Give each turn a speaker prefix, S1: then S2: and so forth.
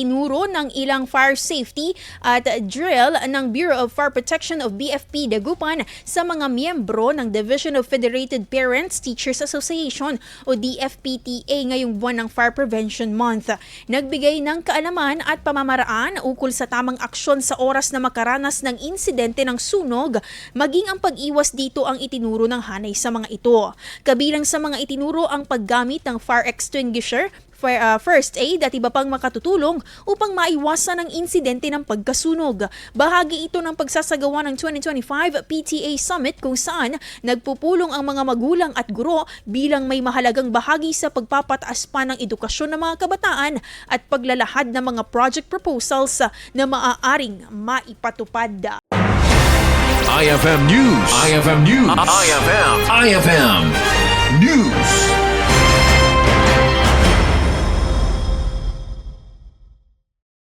S1: Inuro ng ilang fire safety at drill ng Bureau of Fire Protection of BFP Dagupan sa mga miyembro ng Division of Federated Parents Teachers Association o DFPTA ngayong buwan ng Fire Prevention Month. Nagbigay ng kaalaman at pamamaraan ukol sa tamang aksyon sa oras na makaranas ng insidente ng sunog, maging ang pag-iwas dito ang itinuro ng hanay sa mga ito. Kabilang sa mga itinuro ang paggamit ng fire extinguisher, first aid at iba pang makatutulong upang maiwasan ang insidente ng pagkasunog. Bahagi ito ng pagsasagawa ng 2025 PTA Summit kung saan nagpupulong ang mga magulang at guro bilang may mahalagang bahagi sa pagpapataas pa ng edukasyon ng mga kabataan at paglalahad ng mga project proposals na maaaring maipatupad.
S2: IFM News. IFM News. IFM News.